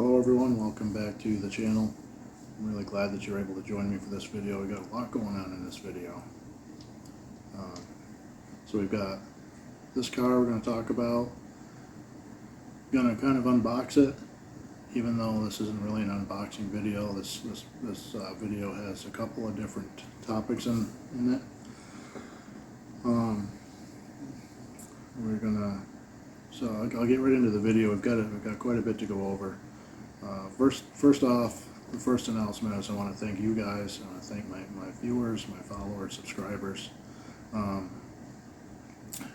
Hello everyone, welcome back to the channel. I'm really glad that you're able to join me for this video. We've got a lot going on in this video. So we've got this car we're going to talk about. I'm going to kind of unbox it, even though this isn't really an unboxing video. This video has a couple of different topics in it. So I'll get right into the video. We've got quite a bit to go over. First off, the first announcement is I want to thank you guys. I want to thank my viewers, my followers, subscribers.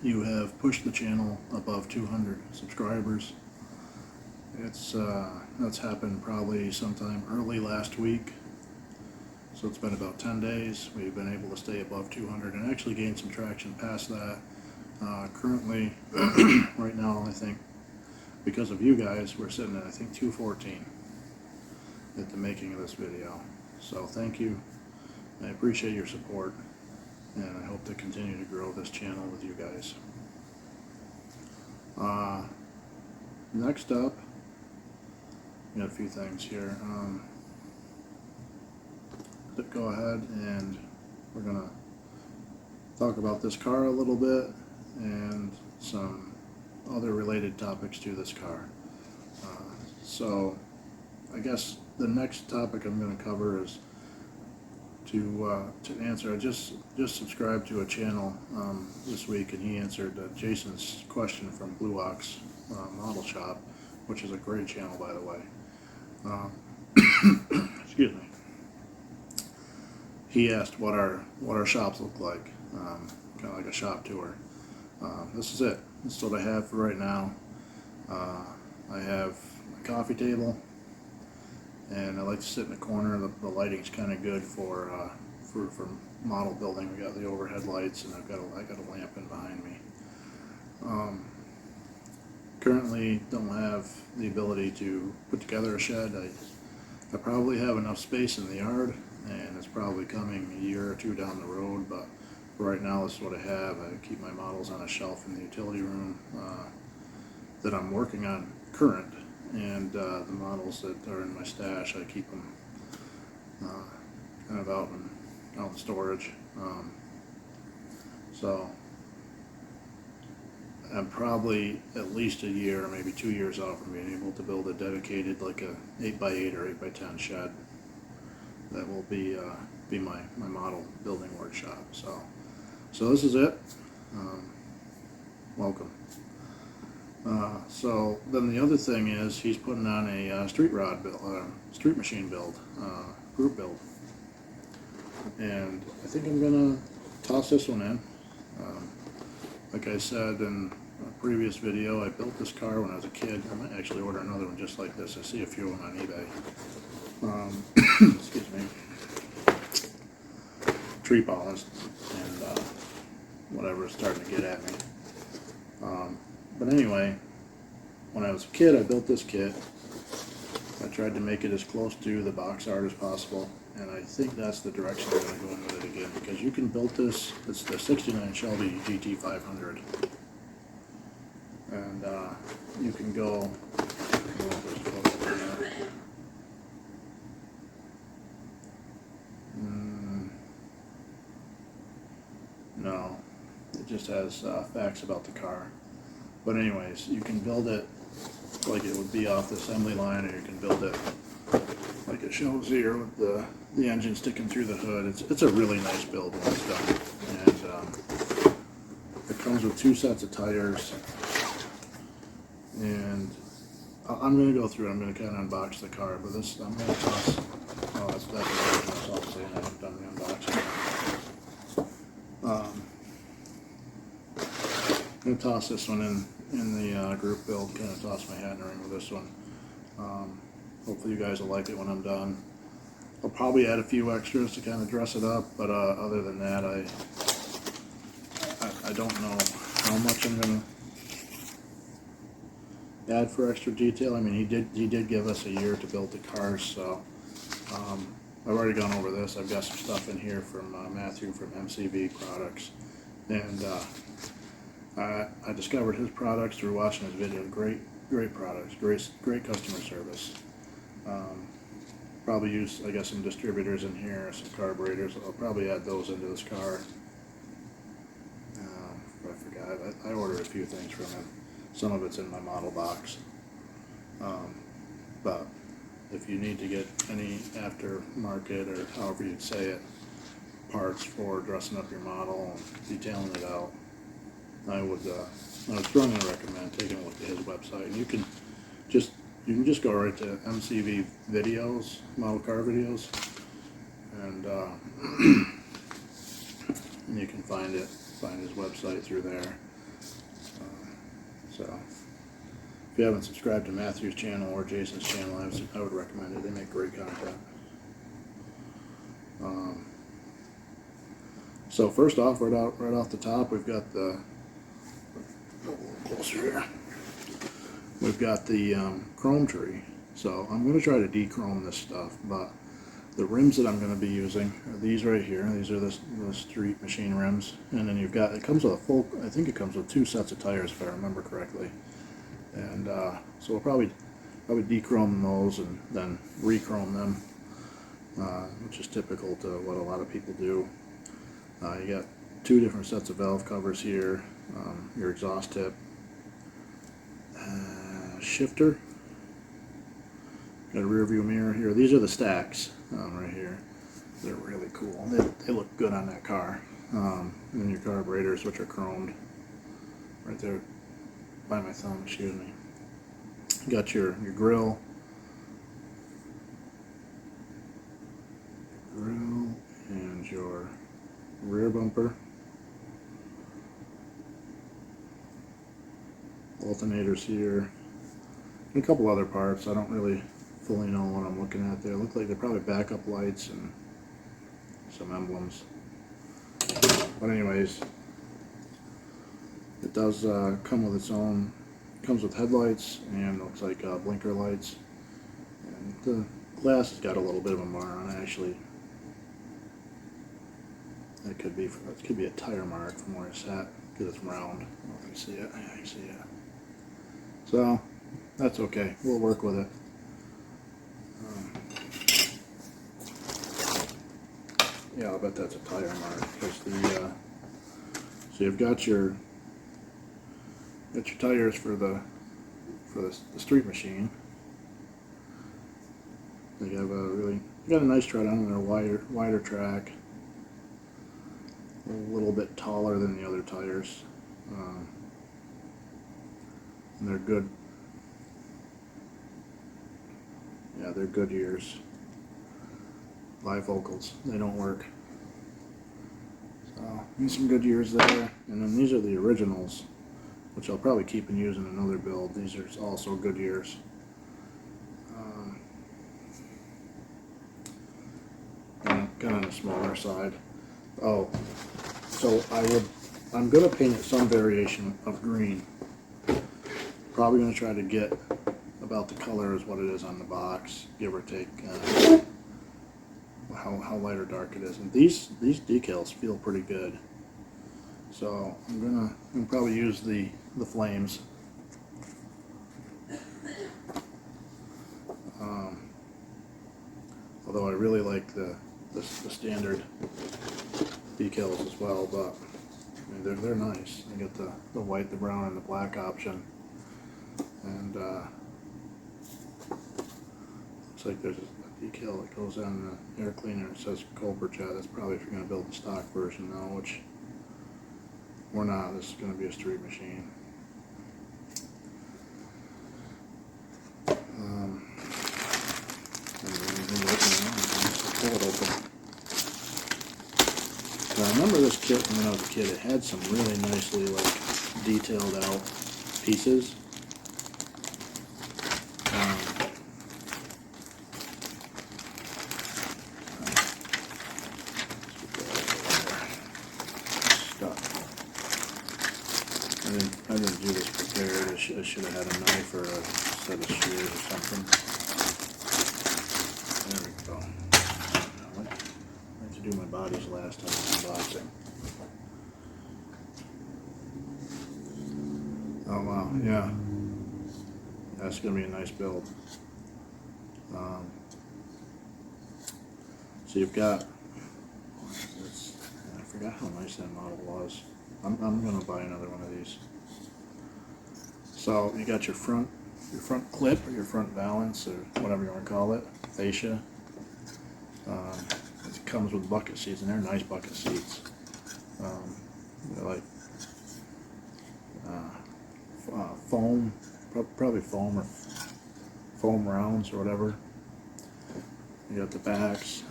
You have pushed the channel above 200 subscribers. That's happened probably sometime early last week. So it's been about 10 days. We've been able to stay above 200 and actually gain some traction past that. Currently, right now, I think because of you guys, we're sitting at, I think, 214 at the making of this video. So thank you. I appreciate your support, and I hope to continue to grow this channel with you guys. Next up, we got a few things here. Go ahead and we're gonna talk about this car a little bit and some other related topics to this car. So I guess the next topic I'm going to cover is to answer. I just subscribed to a channel this week, and he answered Jason's question from Blue Ox Model Shop, which is a great channel, by the way. Excuse me. He asked what our shops look like, kind of like a shop tour. This is it. This is what I have for right now. I have my coffee table, and I like to sit in the corner. The lighting's kind of good for model building. We got the overhead lights, and I got a lamp in behind me. Currently, don't have the ability to put together a shed. I probably have enough space in the yard, and it's probably coming a year or two down the road, but for right now, this is what I have. I keep my models on a shelf in the utility room that I'm working on current, and the models that are in my stash, I keep them kind of out in storage. So I'm probably at least a year, maybe 2 years out from being able to build a dedicated, like a 8x8 or 8x10 shed that will be my model building workshop. So this is it. Welcome. So then the other thing is he's putting on a street machine build, group build, and I think I'm gonna toss this one in. Like I said in a previous video, I built this car when I was a kid. I might actually order another one just like this. I see a few of them on eBay. Excuse me. Tree pollens and whatever is starting to get at me. But anyway, when I was a kid, I built this kit. I tried to make it as close to the box art as possible, and I think that's the direction I'm going to go in with it again, because you can build this. It's the 69 Shelby GT500, and you can go. No, it just has facts about the car. But anyways, you can build it like it would be off the assembly line, or you can build it like it shows here with the engine sticking through the hood. It's a really nice build when it's done. And it comes with 2 sets of tires. And I'm going to go through it. I'm going to kind of unbox the car, but this I'm going to toss. Oh, that's the version myself saying I haven't done the unboxing. I'm going to toss this one in the group build, kind of toss my hat in the ring with this one. Hopefully you guys will like it when I'm done. I'll probably add a few extras to kind of dress it up, but other than that, I don't know how much I'm going to add for extra detail. I mean, he did give us a year to build the cars, so I've already gone over this. I've got some stuff in here from Matthew from MCV Products, and I discovered his products through watching his video. Great products, great customer service. Probably use, I guess, some distributors in here, some carburetors. I'll probably add those into this car. I forgot. I ordered a few things from him. Some of it's in my model box. But if you need to get any aftermarket, or however you'd say it, parts for dressing up your model and detailing it out, I would strongly recommend taking a look at his website. And you can just go right to MCV videos, model car videos, and you can find his website through there. So if you haven't subscribed to Matthew's channel or Jason's channel, I would recommend it. They make great content. So first off, right off the top, we've got the, a little closer here, we've got the chrome tree. So I'm going to try to de-chrome this stuff, but the rims that I'm going to be using are these right here. These are the street machine rims, and then you've got, it comes with a full, I think it comes with 2 sets of tires if I remember correctly. And so we'll probably de-chrome those and then re-chrome them, which is typical to what a lot of people do. You got 2 different sets of valve covers here, your exhaust tip, shifter, got a rear view mirror here. These are the stacks right here. They're really cool. They look good on that car. And then your carburetors, which are chromed, right there by my thumb, excuse me. You got your grill, and your rear bumper, alternators here, and a couple other parts. I don't really fully know what I'm looking at there. Look like they're probably backup lights and some emblems. But anyways, it does come with its own, comes with headlights and looks like blinker lights. And the glass has got a little bit of a mar on it, actually. It could be a tire mark from where it's at, because it's round. I don't know if you can see it. Yeah, you can see it. So that's okay. We'll work with it. Yeah, I'll bet that's a tire mark. Because the so you've got your tires for the street machine. They have got a nice tread on them. They're wider track, a little bit taller than the other tires, and they're good. Yeah, they're Goodyears. Bifocals. They don't work. So these some Goodyears there, and then these are the originals, which I'll probably keep and use in another build. These are also Goodyears. Kind of on the smaller side. Oh, so I'm gonna paint it some variation of green. Probably gonna try to get about the color as what it is on the box, give or take how light or dark it is. And these decals feel pretty good. So I'm gonna probably use the flames. Although I really like the standard decals as well, but I mean, they're nice. They got the white, the brown, and the black option. And looks like there's a decal that goes on the air cleaner. It says Cobra Jet. That's probably if you're going to build the stock version now, which we're not. This is going to be a street machine. Pull it open. So I remember this kit when I was a kid. It had some really nicely detailed out pieces. I didn't do this prepared. I should have had a knife or a set of shears or something. There we go. I like to do my bodies last time unboxing. Oh wow, yeah. That's gonna be a nice build. Um, so you've got, I forgot how nice that model was. I'm gonna buy another one of these. So you got your front clip or your front balance or whatever you want to call it, fascia. It comes with bucket seats, and they're nice bucket seats. They're like foam, probably foam or foam rounds or whatever. You got the backs.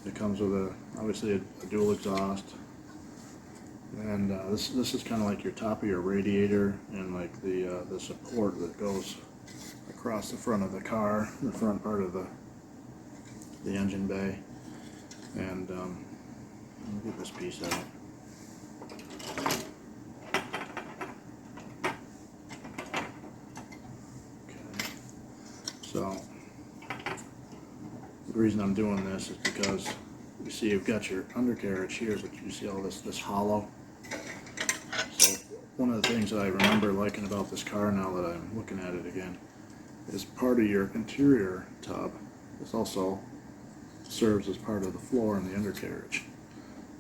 It comes with obviously a dual exhaust, and this is kind of like your top of your radiator and like the support that goes across the front of the car, the front part of the engine bay. And let me get this piece out. Okay, so the reason I'm doing this is because you see you've got your undercarriage here, but you see all this hollow. So one of the things that I remember liking about this car now that I'm looking at it again is part of your interior tub. This also serves as part of the floor in the undercarriage.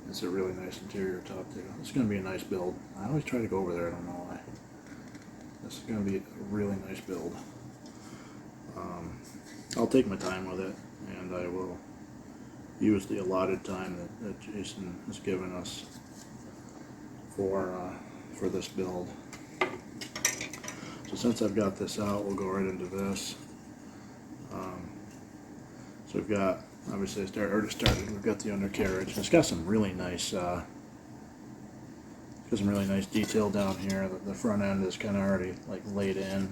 It's a really nice interior tub too. It's going to be a nice build. I always try to go over there, I don't know why. This is going to be a really nice build. I'll take my time with it, and I will use the allotted time that Jason has given us for this build. So since I've got this out, we'll go right into this. So we've got, obviously we've got the undercarriage. It's got some really nice detail down here. The front end is kind of already like laid in.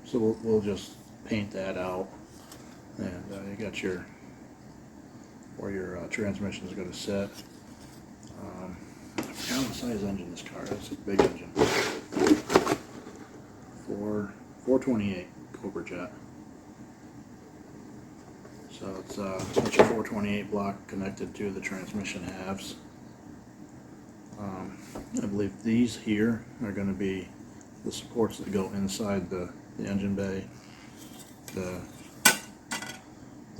So we'll just paint that out, and you got where your transmission is going to sit. I forgot what size engine this car is. It's a big engine. 428 Cobra Jet. So it's got your 428 block connected to the transmission halves. I believe these here are going to be the supports that go inside the engine bay. The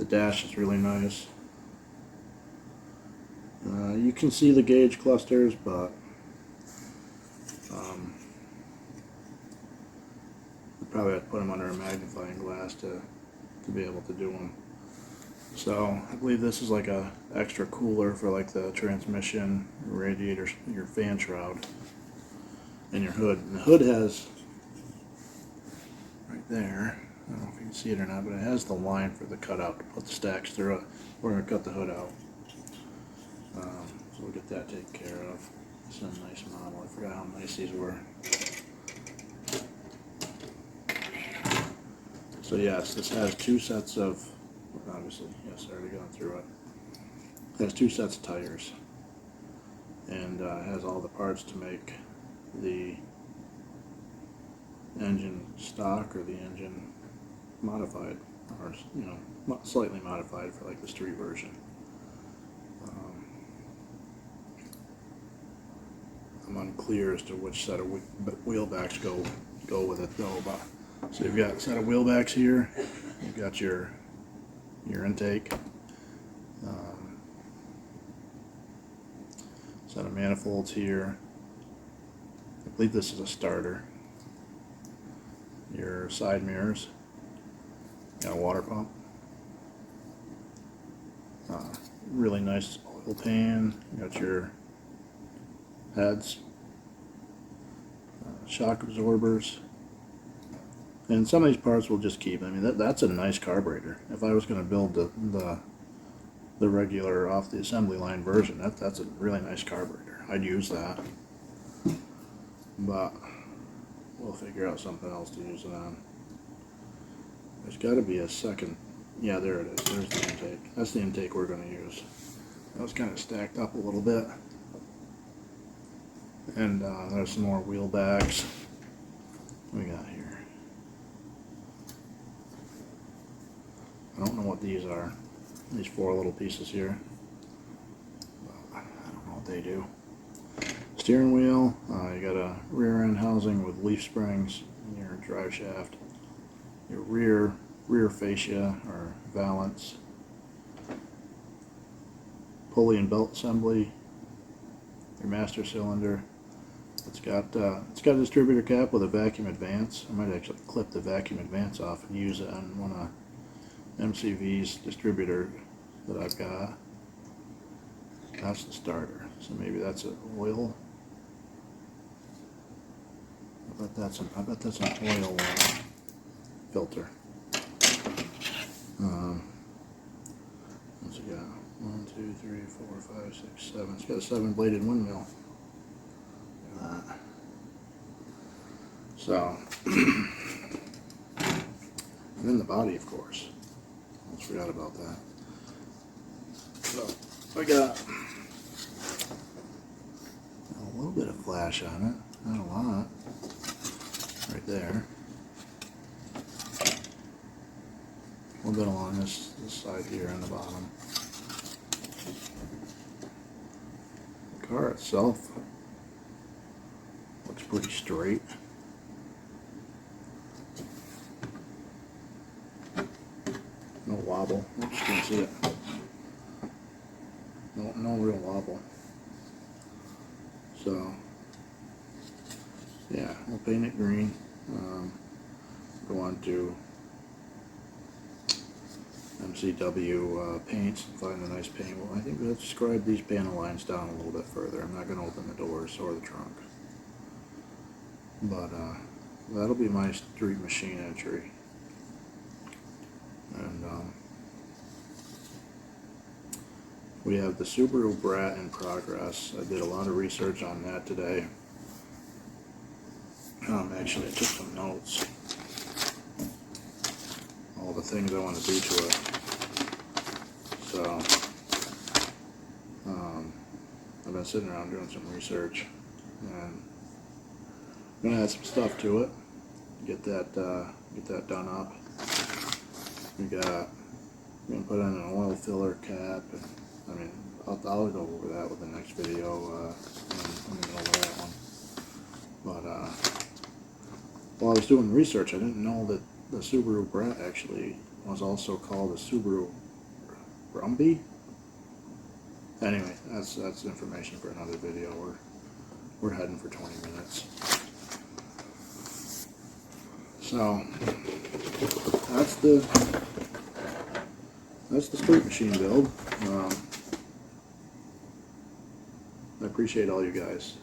dash is really nice. You can see the gauge clusters, but you probably have to put them under a magnifying glass to be able to do them. So I believe this is like a extra cooler for like the transmission, radiator, your fan shroud, and your hood. And the hood has right there, I don't know if you can see it or not, but it has the line for the cutout to put the stacks through it. We're going to cut the hood out. So we'll get that taken care of. It's a nice model. I forgot how nice these were. So yes, this has two sets of, obviously, yes, I already gone through it. It has two sets of tires, and has all the parts to make the engine stock or the engine modified, or slightly modified for like the street version. I'm unclear as to which set of wheel backs go with it though. But so you've got a set of wheel backs here. You've got your intake. Set of manifolds here. I believe this is a starter. Your side mirrors. Got a water pump. Really nice oil pan. You got your heads, shock absorbers, and some of these parts we'll just keep. I mean, that's a nice carburetor. If I was going to build the regular off the assembly line version, that's a really nice carburetor. I'd use that, but we'll figure out something else to use it on. There's got to be a second. Yeah, there it is. There's the intake. That's the intake we're going to use. That was kind of stacked up a little bit. And there's some more wheel backs. What we got here? I don't know what these are. These four little pieces here. I don't know what they do. Steering wheel. You got a rear end housing with leaf springs in your drive shaft. your rear fascia or valance, pulley and belt assembly, your master cylinder. It's got a distributor cap with a vacuum advance. I might actually clip the vacuum advance off and use it on one of MCV's distributor that I've got. That's the starter. So maybe that's an oil. I bet that's an oil filter. What's it got? 1, 2, 3, 4, 5, 6, 7. It's got a 7-bladed windmill. Look at that. So, and then the body, of course. Almost forgot about that. So, I got a little bit of flash on it, not a lot, right there. A little bit along this side here on the bottom. The car itself looks pretty straight. No wobble. Oops, can't see it. No real wobble. So, yeah, we'll paint it green. Go on to MCW paints and find a nice paint. Well, I think let's describe these panel lines down a little bit further. I'm not going to open the doors or the trunk. But that'll be my street machine entry. And we have the Subaru Brat in progress. I did a lot of research on that today. Actually, I took some notes. All the things I want to do to it. So, I've been sitting around doing some research, and I'm gonna add some stuff to it. Get that done up. I'm gonna put in an oil filler cap. And, I mean, I'll go over that with the next video. I'm in the middle of that one. But while I was doing research, I didn't know that the Subaru Brat actually was also called the Subaru Brumby. Anyway, that's information for another video. We're heading for 20 minutes. So that's the street machine build. I appreciate all you guys.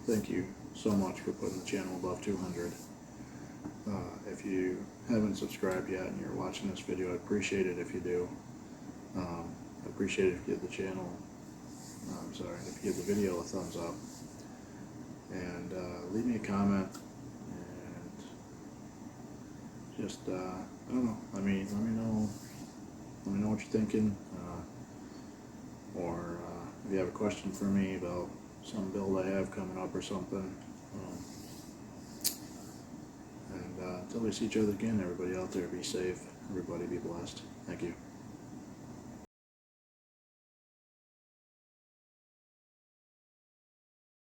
Thank you so much for putting the channel above 200. If you haven't subscribed yet and you're watching this video, I'd appreciate it if you do. I appreciate it if you give the channel, if you give the video a thumbs up. And leave me a comment. And just, I don't know, let me know what you're thinking. Or if you have a question for me about some build I have coming up or something. Until we see each other again, everybody out there, be safe. Everybody be blessed. Thank you.